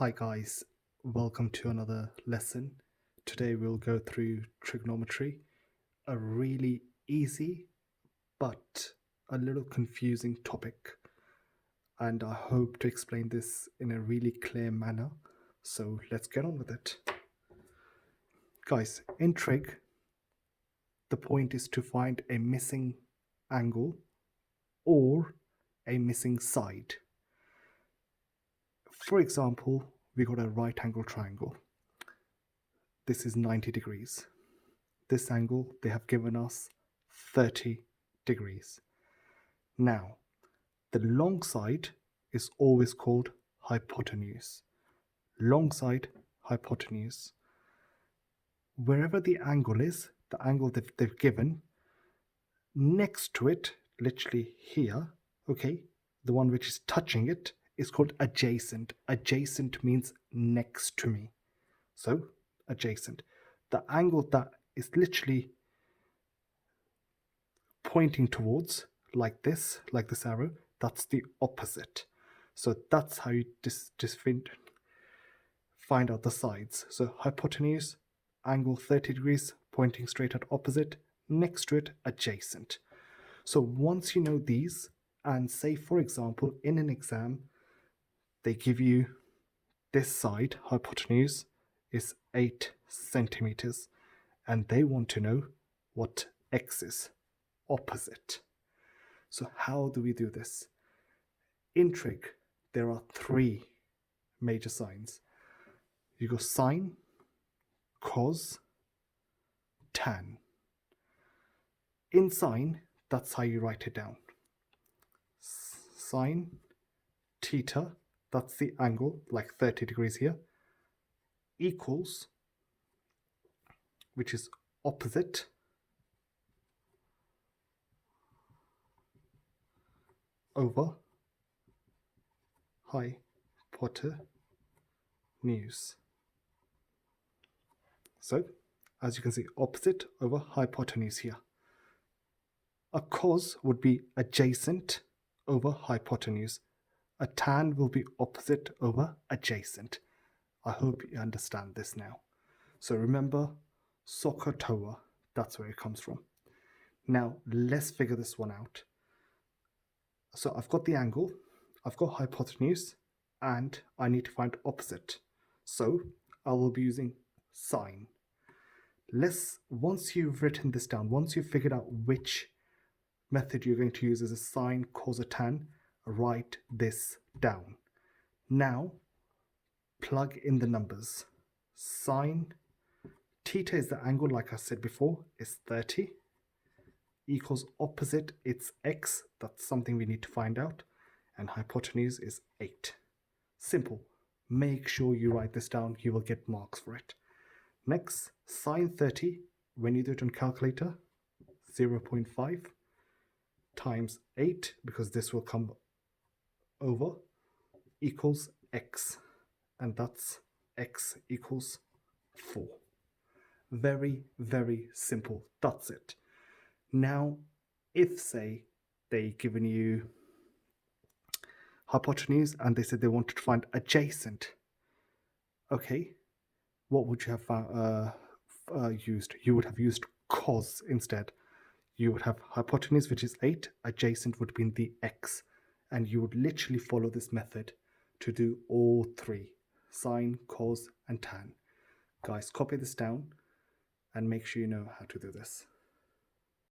Hi guys, welcome to another lesson. Today we'll go through trigonometry, a really easy but a little confusing topic, and I hope to explain this in a really clear manner. So let's get on with it. Guys, in trig, the point is to find a missing angle or a missing side. For example, we got a right angle triangle. This is 90 degrees. This angle they have given us 30 degrees. Now, the long side is always called hypotenuse. Long side, hypotenuse. Wherever the angle is, the angle they've given, next to it, literally here, okay, the one which is touching it is called adjacent. Adjacent means next to me. So, adjacent. The angle that is literally pointing towards, like this arrow, that's the opposite. So that's how you just find out the sides. So hypotenuse, angle 30 degrees, pointing straight at opposite, next to it, adjacent. So once you know these, and say for example in an exam they give you this side, hypotenuse is 8 centimeters, and they want to know what x is, opposite. So how do we do this? In trig, there are 3 major signs. You go sine, cos, tan. In sine, that's how you write it down. Sine, theta, that's the angle, like 30 degrees here, equals, which is opposite, over hypotenuse. So, as you can see, opposite over hypotenuse here. A cos would be adjacent over hypotenuse. A tan will be opposite over adjacent. I hope you understand this now. So remember, SOHCAHTOA, that's where it comes from. Now, let's figure this one out. So I've got the angle, I've got hypotenuse, and I need to find opposite. So I will be using sine. Once you've written this down, once you've figured out which method you're going to use as a sine, cos, or tan, write this down. Now, plug in the numbers. Sine, theta is the angle, like I said before, is 30, equals opposite, it's x, that's something we need to find out, and hypotenuse is 8. Simple. Make sure you write this down, you will get marks for it. Next, sine 30, when you do it on calculator, 0.5 times 8, because this will come over, equals x, and that's x equals 4. Very, very simple. That's it. Now, if, say, they've given you hypotenuse and they said they wanted to find adjacent, okay, what would you have used? You would have used cos instead. You would have hypotenuse, which is 8, adjacent would be the x, and you would literally follow this method to do all 3, sine, cos, and tan. Guys, copy this down and make sure you know how to do this.